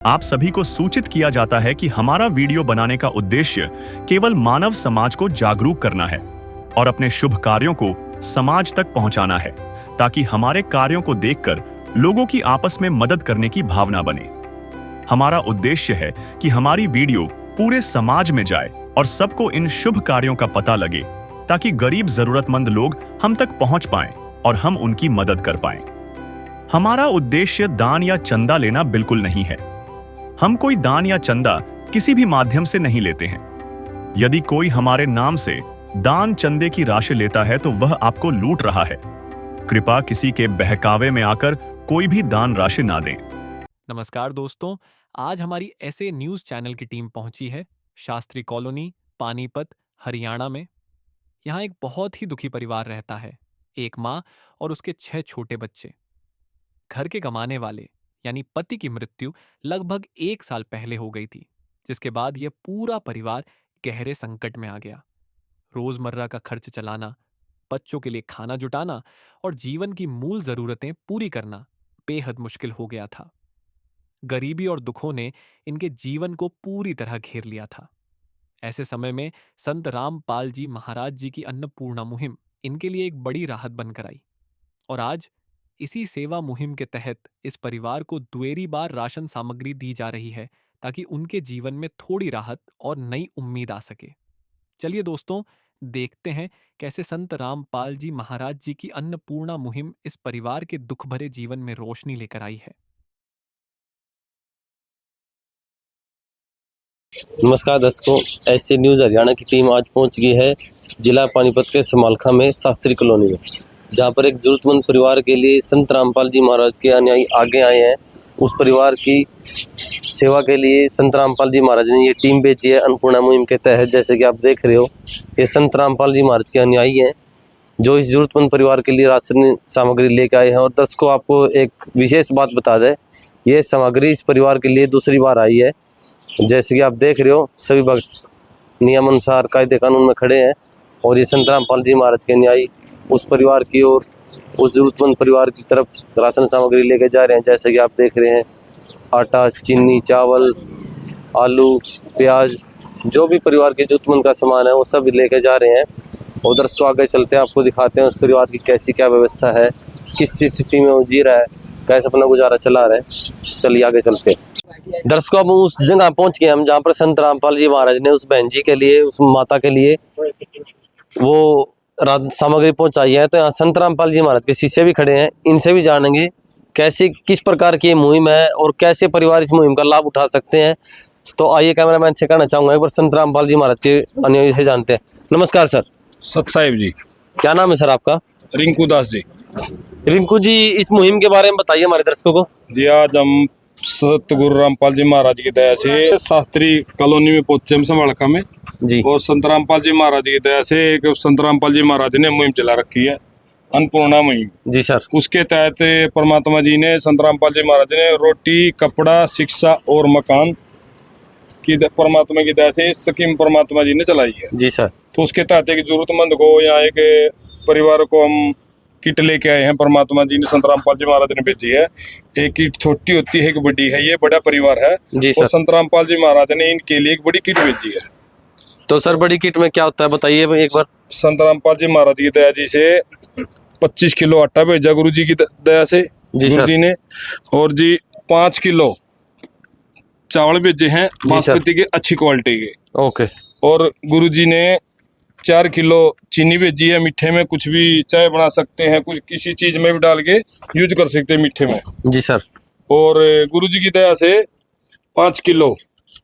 आप सभी को सूचित किया जाता है कि हमारा वीडियो बनाने का उद्देश्य केवल मानव समाज को जागरूक करना है और अपने शुभ कार्यों को समाज तक पहुंचाना है, ताकि हमारे कार्यों को देखकर लोगों की आपस में मदद करने की भावना बने। हमारा उद्देश्य है कि हमारी वीडियो पूरे समाज में जाए और सबको इन शुभ कार्यों का पता लगे, ताकि गरीब जरूरतमंद लोग हम तक पहुंच पाएं और हम उनकी मदद कर पाएं। हमारा उद्देश्य दान या चंदा लेना बिल्कुल नहीं है। हम कोई दान या चंदा किसी भी माध्यम से नहीं लेते हैं। यदि कोई हमारे नाम से दान चंदे की राशि लेता है तो वह आपको लूट रहा है। कृपया किसी के बहकावे में आकर कोई भी दान राशि ना दें। नमस्कार दोस्तों, आज हमारी ऐसे न्यूज़ चैनल की टीम पहुंची है शास्त्री कॉलोनी, पानीपत, हरियाणा में। यहाँ एक बहुत ही दुखी परिवार रहता है, एक माँ और उसके 6 छोटे बच्चे। घर के कमाने वाले यानी पति की मृत्यु लगभग 1 साल पहले हो गई थी, जिसके बाद यह पूरा परिवार गहरे संकट में आ गया। रोजमर्रा का खर्च चलाना, बच्चों के लिए खाना जुटाना और जीवन की मूल जरूरतें पूरी करना बेहद मुश्किल हो गया था। गरीबी और दुखों ने इनके जीवन को पूरी तरह घेर लिया था। ऐसे समय में संत रामपाल जी महाराज जी की अन्नपूर्णा मुहिम इनके लिए एक बड़ी राहत बनकर आई। और आज इसी सेवा मुहिम के तहत इस परिवार को दुएरी बार राशन सामग्री दी जा रही है, ताकि उनके जीवन में थोड़ी राहत और नई उम्मीद आ सके। चलिए दोस्तों, देखते हैं कैसे संत रामपाल जी महाराज जी की अन्नपूर्णा मुहिम इस परिवार के दुख भरे जीवन में रोशनी लेकर आई है। नमस्कार दर्शकों, ऐसे न्यूज़ हरियाणा की टीम आज पहुंच गई है जिला पानीपत के समालखा में शास्त्री कॉलोनी में, जहां पर एक जरूरतमंद परिवार के लिए संत रामपाल जी महाराज के अनुयायी आगे आए हैं। उस परिवार की सेवा के लिए संत रामपाल जी महाराज ने ये टीम भेजी है अन्नपूर्णा मुहिम के तहत। जैसे कि आप देख रहे हो, ये संत रामपाल जी महाराज के अनुयायी हैं जो इस जरूरतमंद परिवार के लिए राशन सामग्री लेकर आए हैं। और दर्शकों, आपको एक विशेष बात बता दें, ये सामग्री इस परिवार के लिए दूसरी बार आई है। जैसे कि आप देख रहे हो, सभी भक्त नियम अनुसार कायदे कानून में खड़े हैं और ये संत रामपाल जी महाराज के न्यायी उस परिवार की ओर, उस जरूरतमंद परिवार की तरफ राशन सामग्री लेके जा रहे हैं। जैसे कि आप देख रहे हैं, आटा, चीनी, चावल, आलू, प्याज, जो भी परिवार के जरूरतमंद का सामान है वो सब लेके जा रहे हैं। उधर से आगे चलते हैं, आपको दिखाते हैं उस परिवार की कैसी क्या व्यवस्था है, किस स्थिति में वो जी रहा है, कैसे अपना गुजारा चला रहा है। चलिए आगे चलते हैं। दर्शकों, अब उस जगह पहुंच गए हम जहाँ पर संत रामपाल जी महाराज ने उस बहन जी के लिए, उस माता के लिए वो सामग्री पहुंचाई है। तो यहाँ संत रामपाल जी महाराज के शिष्य भी खड़े हैं, इनसे भी जानेंगे कैसे, किस प्रकार की मुहिम है और कैसे परिवार इस मुहिम का लाभ उठा सकते हैं। तो आइए, कैमरामैन से कहना चाहूंगा एक बार संत रामपाल जी महाराज के अनुयायी से जानते हैं। नमस्कार सर। सत साहिब जी। क्या नाम है सर आपका? रिंकू दास जी। रिंकू जी, इस मुहिम के बारे में बताइए हमारे दर्शकों को। जी, आज हम सतगुरु रामपाल जी महाराज की दया से शास्त्री कॉलोनी में पहुंचे हम समालखा में जी। और संत रामपाल जी महाराज की दया से एक संत रामपाल जी महाराज ने मुहिम चला रखी है, अन्नपूर्णा मुहिम। जी सर। उसके तहत परमात्मा जी ने, संत रामपाल जी महाराज ने रोटी, कपड़ा, शिक्षा और मकान की परमात्मा की दया से स्कीम परमात्मा जी ने चलाई है। जी सर। तो उसके तहत एक जरूरतमंद को, यहाँ एक परिवार को हम किट लेके आए हैं। परमात्मा जी ने, संत रामपाल जी महाराज ने भेजी है। एक किट छोटी होती है, एक बड़ी है। ये बड़ा परिवार है जी सर। और संत रामपाल जी महाराज ने इनके लिए एक बड़ी किट भेजी है। तो सर, बड़ी किट में क्या होता है बताइए एक बार। संत रामपाल जी महाराज की दया जी से 25 किलो आटा भेजा गुरु जी की दया से, गुरु जी ने। और जी 5 किलो चावल भेजे हैं बासमती के, अच्छी क्वालिटी के। ओके। और गुरु जी ने 4 किलो चीनी भेजी है। मीठे में कुछ भी चाय बना सकते हैं, कुछ किसी चीज में भी डाल के यूज कर सकते हैं मीठे में। जी सर। और गुरु जी की दया से 5 किलो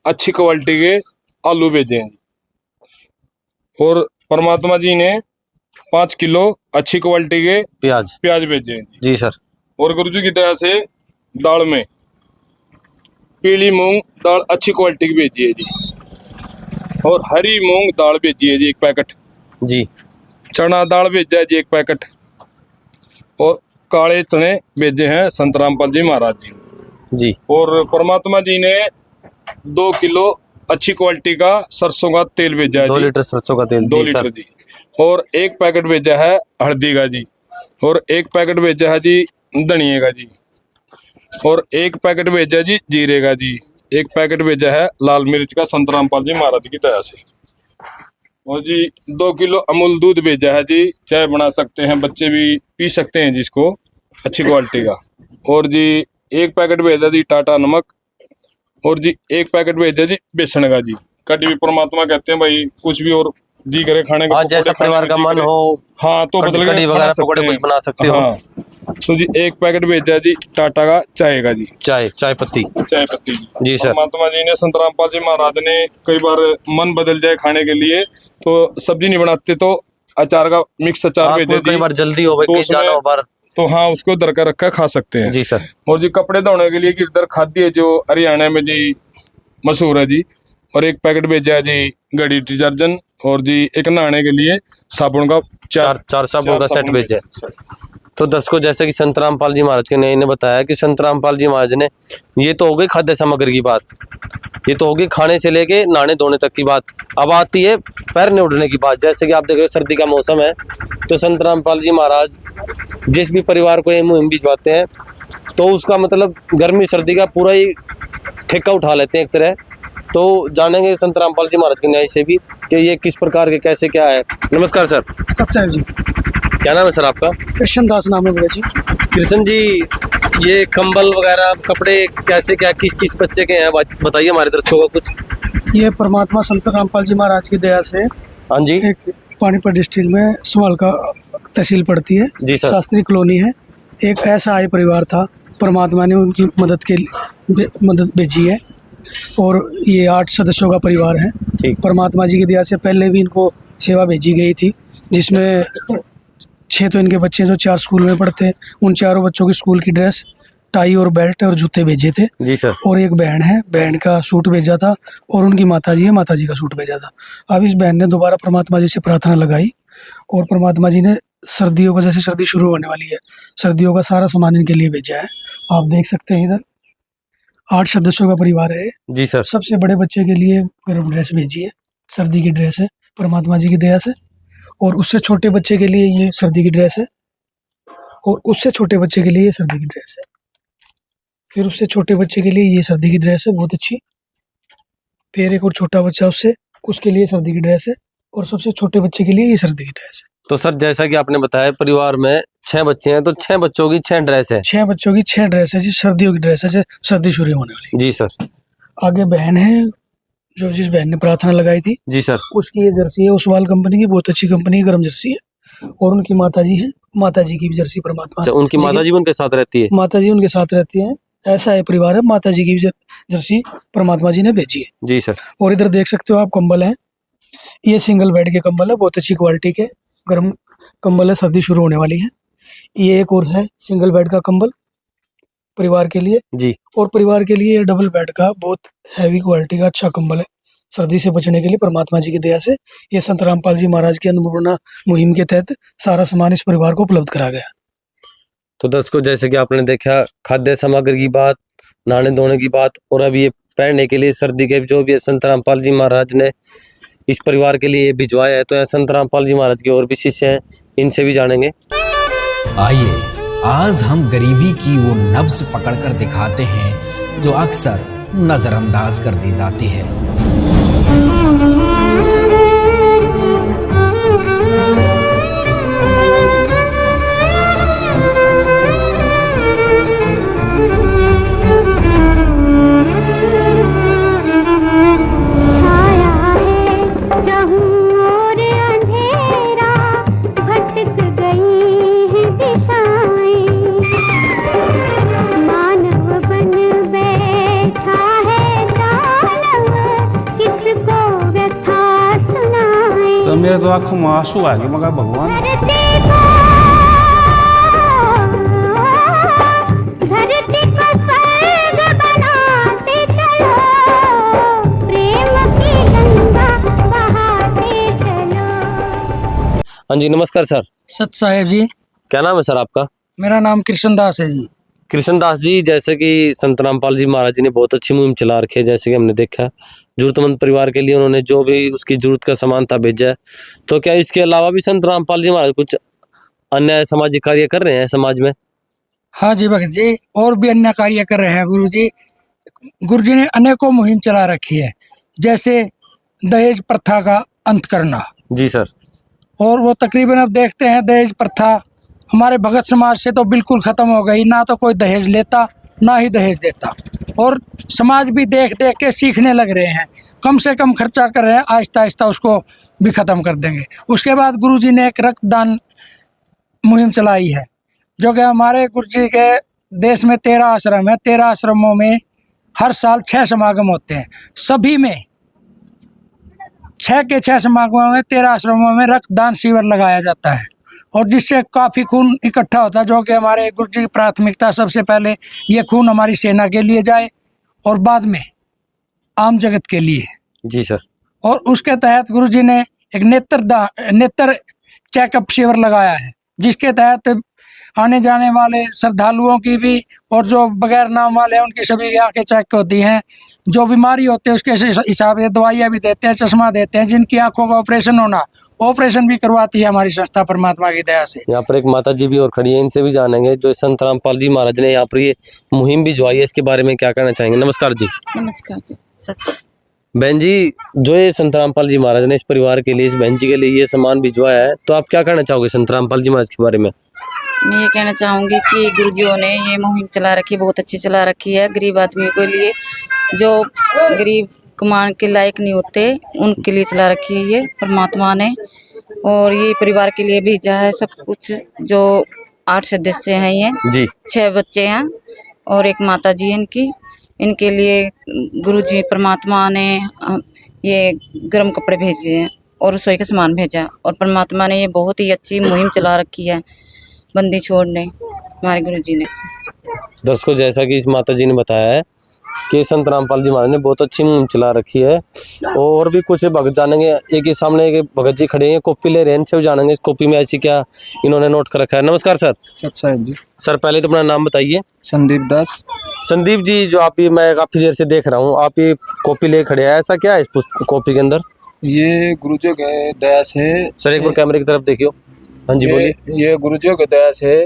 अच्छी क्वालिटी के आलू भेजे हैं। और परमात्मा जी ने 5 किलो अच्छी क्वालिटी के प्याज भेजे हैं। जी सर। और गुरु जी की दया से दाल में पीली मूंग दाल अच्छी क्वालिटी की भेजी है जी। और हरी मूंग दाल भेजी है जी 1 पैकेट जी। चना दाल भेजा है जी 1 पैकेट। और काले चने भेजे हैं संत रामपाल जी महाराज जी जी। और परमात्मा जी ने 2 किलो अच्छी क्वालिटी का सरसों का तेल भेजा है। 2 लीटर सरसों का तेल। 2 लीटर जी। और 1 पैकेट भेजा है हल्दी का जी। और 1 पैकेट भेजा है जी धनिया का जी। और एक पैकेट भेजा जी जीरे का जी, एक पैकेट भेजा है लाल मिर्च का संत रामपाल जी महाराज की दया से। और जी 2 किलो अमूल दूध भेजा है जी, चाय बना सकते हैं, बच्चे भी पी सकते हैं जिसको, अच्छी क्वालिटी का। और जी एक पैकेट भेजा जी टाटा नमक। और जी एक पैकेट भेजा जी बेसन का जी। कभी भी परमात्मा कहते हैं भाई कुछ भी और जी करे खाने हाँ, का, जैसा परिवार का मन हो, हाँ तो बदल कड़ी के वगैरह पकौड़े कुछ बना सकते हो। हाँ तो जी एक पैकेट भेजा जी टाटा का चाय का जी, चाय पत्ती चाय पत्ती जी सर। परमात्मा जी ने संत रामपाल जी महाराज ने कई बार मन बदल जाए खाने के लिए तो सब्जी नहीं बनाते तो अचार का मिक्स अचार हाँ, भेजे कई जी, बार जल्दी हो भाई, तो कहीं जाना हो बाहर, तो हाँ उसको दरका रखा खा सकते हैं जी सर। और जी कपड़े धोने के लिए गिरधर खाद्य है जो हरियाणा में जी मशहूर है जी। और एक पैकेट भेजा है जी गड़ी डिटर्जेंट। और जी एक नहाने के लिए साबुन का चार साबुन का सेट भेजा है। तो दर्शकों, जैसे कि संत रामपाल जी महाराज के ने बताया कि संत रामपाल जी महाराज ने, ये तो हो गई खाद्य सामग्री की बात, ये तो होगी खाने से लेके नहाने धोने तक की बात। अब आती है पैर उठने की बात। जैसे कि आप देख रहे हो सर्दी का मौसम है, तो संत रामपाल जी महाराज जिस भी परिवार को ये मुहिम भिजवाते हैं तो उसका मतलब गर्मी सर्दी का पूरा ही ठेका उठा लेते हैं एक तरह। तो जानेंगे संत रामपाल जी महाराज के न्याय से भी कि ये किस प्रकार के कैसे क्या है। नमस्कार सर। सत्साहेब जी। क्या नाम है सर आपका? कृष्ण दास नाम है मेरा जी। कृष्ण जी, ये कंबल वगैरह कपड़े कैसे क्या किस किस बच्चे के हैं बताइए हमारे दर्शकों को कुछ। ये परमात्मा संत रामपाल जी महाराज की दया से हाँ जी। एक पानीपत डिस्ट्रिक्ट में समाल का तहसील पड़ती है जी सर। शास्त्री कॉलोनी है। एक ऐसा आय परिवार था, परमात्मा ने उनकी मदद भेजी है और ये 8 सदस्यों का परिवार है। ठीक। परमात्मा जी की दया से पहले भी इनको सेवा भेजी गई थी, जिसमें 6 तो इनके बच्चे जो 4 स्कूल में पढ़ते हैं, उन चारों बच्चों की स्कूल की ड्रेस, टाई और बेल्ट और जूते भेजे थे जी सर। और एक बहन है, बहन का सूट भेजा था और उनकी माताजी है, माताजी का सूट भेजा था। अब इस बहन ने दोबारा परमात्मा जी से प्रार्थना लगाई और परमात्मा जी ने सर्दियों को, जैसे सर्दी शुरू होने वाली है, सर्दियों का सारा सामान इनके लिए भेजा है। आप देख सकते हैं इधर 8 सदस्यों का परिवार है जी सर। सबसे बड़े बच्चे के लिए गर्म ड्रेस भेजी है, सर्दी की ड्रेस है परमात्मा जी की दया से। और उससे छोटे बच्चे के लिए ये सर्दी की ड्रेस है और उससे छोटे बच्चे के लिए ये सर्दी की ड्रेस है। फिर उससे छोटे बच्चे के लिए ये सर्दी की ड्रेस है बहुत अच्छी। फिर एक और छोटा बच्चा उसके लिए सर्दी की ड्रेस है और सबसे छोटे बच्चे के लिए ये सर्दी की ड्रेस है। तो सर जैसा कि आपने बताया परिवार में 6 बच्चे हैं, तो 6 बच्चों की 6 ड्रेस है। 6 बच्चों की 6 ड्रेस है जी, सर्दियों की ड्रेस है, सर्दी शुरू होने वाली। जी सर। आगे बहन है जो जिस बहन ने प्रार्थना लगाई थी, जी सर। उसकी ये जर्सी है उस्वाल कंपनी की, बहुत अच्छी कंपनी की गर्म जर्सी है। और उनकी माताजी है, माताजी की भी जर्सी परमात्मा। अच्छा, उनकी माताजी भी उनके साथ रहती है? माताजी उनके साथ रहती है। ऐसा है परिवार है, माताजी की भी जर्सी परमात्मा जी ने भेजी है। जी सर। और इधर देख सकते हो आप कंबल है, ये सिंगल बेड के कंबल है, बहुत अच्छी क्वालिटी के गर्म कंबल है, सर्दी शुरू होने वाली है। ये एक और है सिंगल बेड का कंबल परिवार के लिए जी। और परिवार के लिए डबल बेड का बहुत हैवी क्वालिटी का अच्छा कंबल है, सर्दी से बचने के लिए परमात्मा जी की दया से ये संत रामपाल जी महाराज की अन्नपूर्णा मुहिम के तहत सारा सामान इस परिवार को उपलब्ध करा गया। तो दर्शकों, जैसे कि आपने देखा खाद्य सामग्री की बात, नहाने धोने की बात, और अभी ये पहनने के लिए सर्दी के जो भी संत रामपाल जी महाराज ने इस परिवार के लिए भिजवाया है। तो यहाँ संत रामपाल जी महाराज के और भी शिष्य हैं, इनसे भी जानेंगे। आइए आज हम गरीबी की वो नब्ज पकड़कर दिखाते हैं जो अक्सर नजरअंदाज कर दी जाती है। तो मेरे तो आंखों में आंसू आ गए, मगर भगवान हाँ जी, नमस्कार सर। सत साहेब जी। क्या नाम है सर आपका? मेरा नाम कृष्ण दास है जी। कृष्ण दास जी, जैसे कि संत रामपाल जी महाराज जी ने बहुत अच्छी मुहिम चला रखी है, जैसे कि हमने देखा जरूरतमंद परिवार के लिए उन्होंने जो भी उसकी जरूरत का सामान था भेजा है। तो क्या इसके अलावा भी संत रामपाल जी महाराज कुछ अन्य सामाजिक कार्य कर रहे हैं समाज में? हाँ जी भगत जी, और भी अन्य कार्य कर रहे हैं गुरु जी। गुरु जी ने अनेकों मुहिम चला रखी है, जैसे दहेज प्रथा का अंत करना। जी सर। और वो तकरीबन अब देखते हैं दहेज प्रथा हमारे भगत समाज से तो बिल्कुल ख़त्म हो गई, ना तो कोई दहेज लेता ना ही दहेज देता। और समाज भी देख देख के सीखने लग रहे हैं, कम से कम खर्चा कर रहे हैं, आहिस्ता आहिस्ता उसको भी ख़त्म कर देंगे। उसके बाद गुरु जी ने एक रक्तदान मुहिम चलाई है, जो कि हमारे गुरु जी के देश में 13 आश्रम है। 13 आश्रमों में हर साल 6 समागम होते हैं, सभी में 6 के 6 समागमों में 13 आश्रमों में रक्तदान शिविर लगाया जाता है, और जिससे काफ़ी खून इकट्ठा होता है, जो कि हमारे गुरु जी की प्राथमिकता सबसे पहले ये खून हमारी सेना के लिए जाए और बाद में आम जगत के लिए। जी सर। और उसके तहत गुरु जी ने एक नेत्र चेकअप शिविर लगाया है, जिसके तहत आने जाने वाले श्रद्धालुओं की भी और जो बगैर नाम वाले हैं उनकी सभी की आंखें चेक होती हैं। जो बीमारी होती है उसके हिसाब से दवाइयाँ भी देते हैं, चश्मा देते हैं। जिनकी आंखों का ऑपरेशन होना, ऑपरेशन भी करवाती है हमारी संस्था परमात्मा की दया से। यहाँ पर एक माता जी भी और खड़ी है, इनसे भी जानेंगे। जो संत रामपाल जी महाराज ने यहाँ पर ये मुहिम भी भिजवाई है, इसके बारे में क्या कहना चाहेंगे? नमस्कार जी। नमस्कार जी। बहन जी, जो ये संत रामपाल जी महाराज ने इस परिवार के लिए, इस बहन जी के लिए ये सामान भिजवाया है, तो आप क्या कहना चाहोगे संत रामपाल जी महाराज के बारे में? मैं ये कहना चाहूँगी कि गुरुजियों ने ये मुहिम चला रखी है, बहुत अच्छी चला रखी है। गरीब आदमियों के लिए, जो गरीब कमाने के लायक नहीं होते, उनके लिए चला रखी है ये परमात्मा ने। और ये परिवार के लिए भेजा है सब कुछ। जो 8 सदस्य हैं, ये जी 6 बच्चे हैं और एक माता जी है इनके लिए गुरुजी परमात्मा ने ये गर्म कपड़े भेजे हैं और रसोई का सामान भेजा। और परमात्मा ने ये बहुत ही अच्छी मुहिम चला रखी है, बंदी छोड़ने हमारे गुरुजी ने। दर्शकों, जैसा कि इस माता जी ने बताया है कि संत रामपाल जी महाराज ने बहुत अच्छी मुहिम चला रखी है। और भी कुछ भगत जानेंगे। एक इस सामने एक भगत जी खड़े हैं, कॉपी ले रहे हैं, इनसे भी जानेंगे इस कॉपी में ऐसी क्या इन्होंने नोट कर रखा है। नमस्कार सर। साहब जी। सर, पहले तो अपना नाम बताइए। संदीप दास। संदीप जी, जो आप ये, मैं काफी देर से देख रहा हूँ, आप ये कॉपी ले खड़े हैं, ऐसा क्या है इस कॉपी के अंदर? ये गुरुजी के दया से। सर एक बार कैमरे की तरफ देखियो। हाँ जी बोलिए। ये गुरुजी के दया से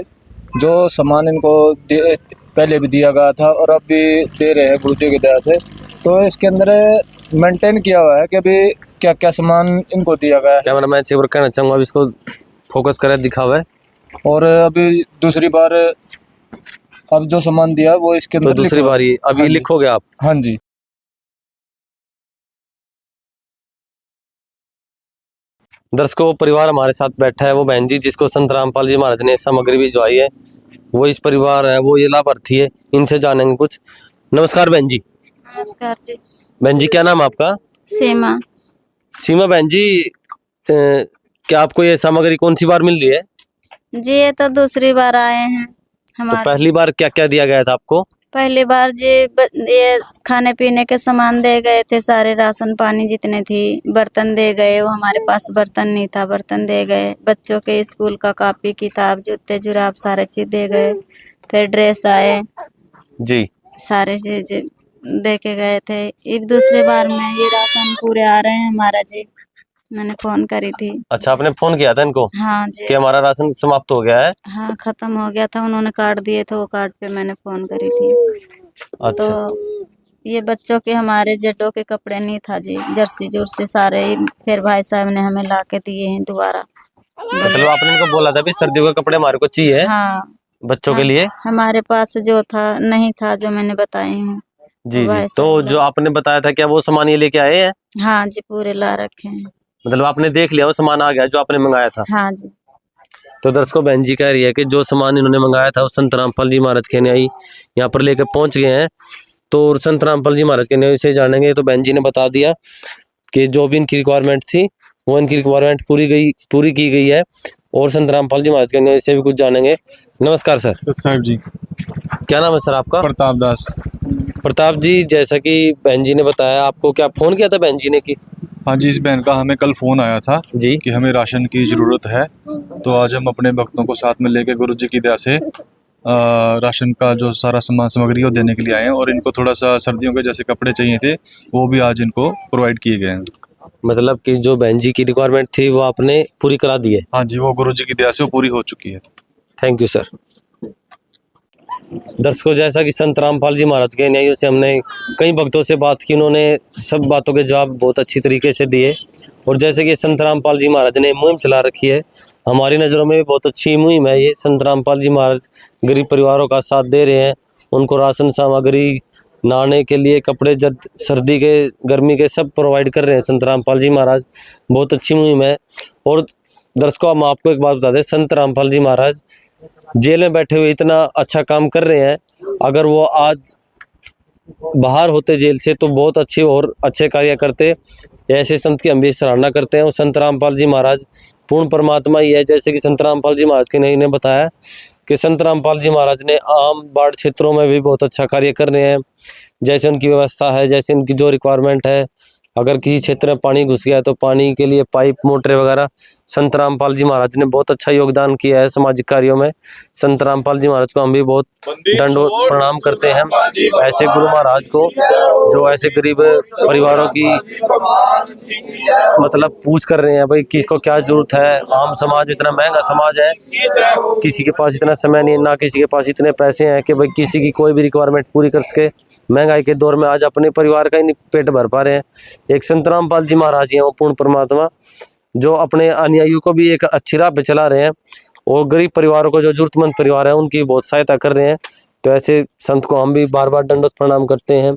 जो सामान इनको पहले भी दिया गया था और अब भी दे रहे हैं गुरुजी की दया से, तो इसके अंदर मेंटेन किया हुआ है कि अभी क्या क्या सामान इनको दिया गया है। कैमरा मैन से एक बार कहना चाहूँगा, अब इसको फोकस करे, दिखा हुआ है। और अभी दूसरी बार अब जो सामान दिया वो इसके अंदर तो दूसरी बार ये अभी लिखोगे आप? हाँ जी। दर्शकों, परिवार हमारे साथ बैठा है, वो बहन जी जिसको संत रामपाल जी महाराज ने सामग्री भिजवाई है, वो इस परिवार है, वो ये लाभार्थी है। इनसे जानेंगे कुछ। नमस्कार बहन जी। नमस्कार जी। बहन जी, क्या नाम है आपका? सीमा। सीमा बहन जी, क्या आपको ये सामग्री कौन सी बार मिल रही है? जी ये तो दूसरी बार आए हैं तो हमारे। पहली बार क्या क्या दिया गया था आपको? पहली बार जी ये खाने पीने के सामान दे गए थे, सारे राशन पानी जितने थी, बर्तन दे गए। वो हमारे पास बर्तन नहीं था, बर्तन दे गए। बच्चों के स्कूल का कॉपी किताब जूते जुराब सारे चीज दे गए। फिर ड्रेस आए जी, सारे चीज दे के गए थे। अब दूसरी बार में ये राशन पूरे आ रहे हैं हमारा जी। मैंने फोन करी थी। अच्छा, आपने फोन किया था इनको? हाँ जी। कि हमारा राशन समाप्त हो गया है? हाँ, खत्म हो गया था, उन्होंने कार्ड दिए थे, वो कार्ड पे मैंने फोन करी थी। अच्छा। तो ये बच्चों के हमारे जड्डों के कपड़े नहीं था जी, जर्सी जुर्सी सारे ही फिर भाई साहब ने हमें ला के दिए हैं दोबारा। मतलब आपने इनको बोला था भी सर्दियों के कपड़े हमारे को चाहिए? हाँ, बच्चों के लिए। हमारे पास जो था नहीं था, जो मैंने बताई हूँ। जी जी। तो जो आपने बताया था, क्या वो सामान ये लेके आए हैं? हाँ जी, पूरे ला रखे हैं। मतलब आपने देख लिया, वो सामान आ गया जो आपने मंगाया था? हाँ जी। तो दर्शकों, बहन जी कह रही है कि जो सामान इन्होंने मंगाया था वो संत रामपाल जी महाराज के न्यायी यहाँ पर लेकर पहुंच गए हैं। तो संत रामपाल जी महाराज के न्यायी से जानेंगे। तो बहन जी ने बता दिया कि जो भी इनकी रिक्वायरमेंट थी वो इनकी रिक्वायरमेंट पूरी की गई है। और संत रामपाल जी महाराज के न्यायी से भी कुछ जानेंगे। नमस्कार सर। साहब जी। क्या नाम है सर आपका? प्रताप दास। प्रताप जी, जैसा कि बहन जी ने बताया, आपको क्या फोन किया था बहन जी ने कि? हाँ जी, इस बहन का हमें कल फ़ोन आया था जी कि हमें राशन की ज़रूरत है। तो आज हम अपने भक्तों को साथ में लेके गुरु जी की दया से राशन का जो सारा सामग्री वो देने के लिए आए हैं। और इनको थोड़ा सा सर्दियों के जैसे कपड़े चाहिए थे, वो भी आज इनको प्रोवाइड किए गए हैं। मतलब कि जो बहन जी की रिक्वायरमेंट थी वो आपने पूरी करा दी है? हाँ जी, वो गुरु जी की दया से वो पूरी हो चुकी है। Thank you sir. दर्शकों, जैसा कि संत रामपाल जी महाराज के न्यायियों से हमने कई भक्तों से बात की, उन्होंने सब बातों के जवाब बहुत अच्छी तरीके से दिए। और जैसे कि संत रामपाल जी महाराज ने मुहिम चला रखी है, हमारी नज़रों में भी बहुत अच्छी मुहिम है ये। संत रामपाल जी महाराज गरीब परिवारों का साथ दे रहे हैं, उनको राशन सामग्री, नहाने के लिए कपड़े, जब सर्दी के गर्मी के सब प्रोवाइड कर रहे हैं संत रामपाल जी महाराज। बहुत अच्छी मुहिम है। और दर्शकों, हम आपको एक बात बता दें, संत रामपाल जी महाराज जेल में बैठे हुए इतना अच्छा काम कर रहे हैं। अगर वो आज बाहर होते जेल से तो बहुत अच्छे और अच्छे कार्य करते। ऐसे संत की हम भी सराहना करते हैं। और संत रामपाल जी महाराज पूर्ण परमात्मा ही है। जैसे कि संत रामपाल जी महाराज के नहीं ने बताया कि संत रामपाल जी महाराज ने आम बाढ़ क्षेत्रों में भी बहुत अच्छा कार्य कर रहे हैं। जैसे उनकी व्यवस्था है, जैसे उनकी जो रिक्वायरमेंट है, अगर किसी क्षेत्र में पानी घुस गया तो पानी के लिए पाइप, मोटरें वगैरह, संत रामपाल जी महाराज ने बहुत अच्छा योगदान किया है सामाजिक कार्यों में। संत रामपाल जी महाराज को हम भी बहुत दंडवत प्रणाम करते हैं। ऐसे गुरु महाराज को जो ऐसे गरीब परिवारों की मतलब पूछ कर रहे हैं, भाई किसको क्या जरूरत है। आम समाज इतना महंगा समाज है, किसी के पास इतना समय नहीं है, ना किसी के पास इतने पैसे हैं कि भाई किसी की कोई भी रिक्वायरमेंट पूरी कर सके। महंगाई के दौर में आज अपने परिवार का ही नहीं पेट भर पा रहे हैं। एक संत रामपाल जी महाराज ही हैं, वो पूर्ण परमात्मा, जो अपने अनुयायियों को भी एक अच्छी राह पे चला रहे हैं और गरीब परिवारों को, जो जरूरतमंद परिवार है, उनकी बहुत सहायता कर रहे हैं। तो ऐसे संत को हम भी बार बार दंडवत प्रणाम करते हैं।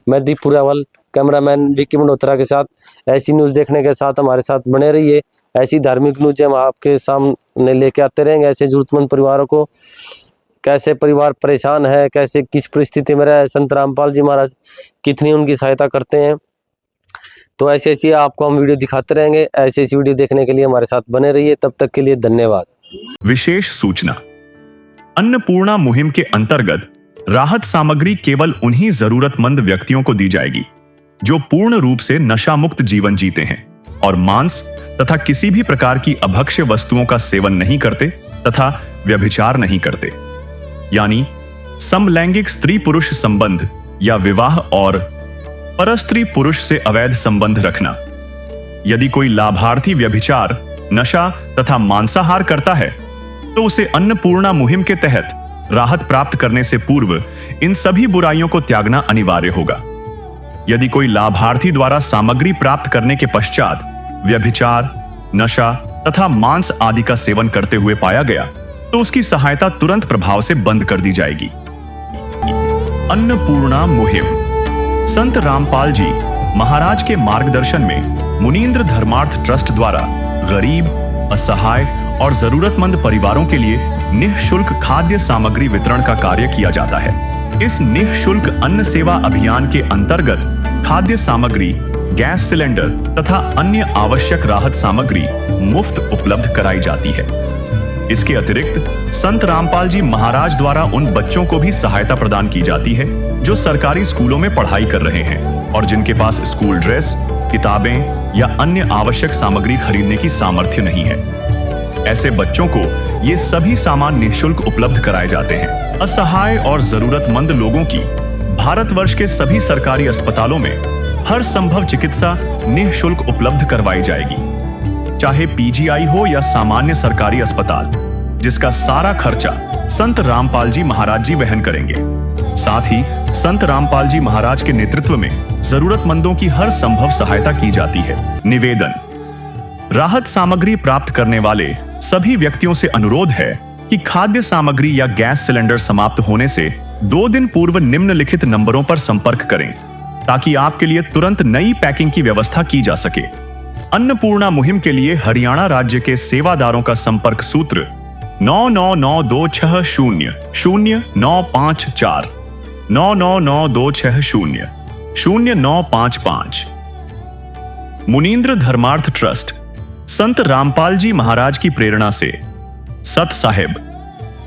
मैं दीप पुरावल, कैमरामैन विक्की मल्होत्रा के साथ ऐसी न्यूज़ देखने के साथ हमारे साथ बने रहिए। ऐसी धार्मिक न्यूज़ हम आपके सामने लेके आते रहेंगे। ऐसे जरूरतमंद परिवारों को, कैसे परिवार परेशान है, कैसे किस परिस्थिति में रहे, संत रामपाल जी महाराज कितनी उनकी सहायता करते हैं। तो ऐसी ऐसी आपको हम वीडियो दिखाते रहेंगे। ऐसी ऐसी वीडियो देखने के लिए हमारे साथ बने रहिए। तब तक के लिए धन्यवाद। विशेष सूचना, अन्नपूर्णा मुहिम के अंतर्गत राहत सामग्री केवल उन्हीं जरूरतमंद व्यक्तियों को दी जाएगी जो पूर्ण रूप से नशा मुक्त जीवन जीते हैं और मांस तथा किसी भी प्रकार की अभक्ष्य वस्तुओं का सेवन नहीं करते तथा व्यभिचार नहीं करते, यानी समलैंगिक स्त्री पुरुष संबंध या विवाह और परस्त्री पुरुष से अवैध संबंध रखना। यदि कोई लाभार्थी व्यभिचार, नशा तथा मांसाहार करता है तो उसे अन्नपूर्णा मुहिम के तहत राहत प्राप्त करने से पूर्व इन सभी बुराइयों को त्यागना अनिवार्य होगा। यदि कोई लाभार्थी द्वारा सामग्री प्राप्त करने के पश्चात व्यभिचार, नशा तथा मांस आदि का सेवन करते हुए पाया गया तो उसकी सहायता तुरंत प्रभाव से बंद कर दी जाएगी। अन्नपूर्णा मुहिम संत रामपाल जी महाराज के मार्गदर्शन में मुनींद्र धर्मार्थ ट्रस्ट द्वारा गरीब, असहाय और जरूरतमंद परिवारों के लिए निःशुल्क खाद्य सामग्री वितरण का कार्य किया जाता है। इस निःशुल्क अन्न सेवा अभियान के अंतर्गत खाद्य सामग्री, गैस सिलेंडर तथा अन्य आवश्यक राहत सामग्री मुफ्त उपलब्ध कराई जाती है। इसके अतिरिक्त संत रामपाल जी महाराज द्वारा उन बच्चों को भी सहायता प्रदान की जाती है जो सरकारी स्कूलों में पढ़ाई कर रहे हैं और जिनके पास स्कूल ड्रेस, किताबें या अन्य आवश्यक सामग्री खरीदने की सामर्थ्य नहीं है। ऐसे बच्चों को ये सभी सामान निःशुल्क उपलब्ध कराए जाते हैं। असहाय और जरूरतमंद लोगों की भारतवर्ष के सभी सरकारी अस्पतालों में हर संभव चिकित्सा निःशुल्क उपलब्ध करवाई जाएगी, चाहे पीजीआई हो या सामान्य सरकारी अस्पताल, जिसका सारा खर्चा संत रामपाल जी महाराज जी वहन करेंगे। साथ ही संत रामपाल जी महाराज के नेतृत्व में जरूरतमंदों की हर संभव सहायता की जाती है। निवेदन, राहत सामग्री प्राप्त करने वाले सभी व्यक्तियों से अनुरोध है कि खाद्य सामग्री या गैस सिलेंडर समाप्त होने से 2 दिन पूर्व निम्नलिखित नंबरों पर संपर्क करें ताकि आपके लिए तुरंत नई पैकिंग की व्यवस्था की जा सके। अन्नपूर्णा मुहिम के लिए हरियाणा राज्य के सेवादारों का संपर्क सूत्र 9992600954 9992600955। मुनींद्र धर्मार्थ ट्रस्ट संत रामपाल जी महाराज की प्रेरणा से सत साहिब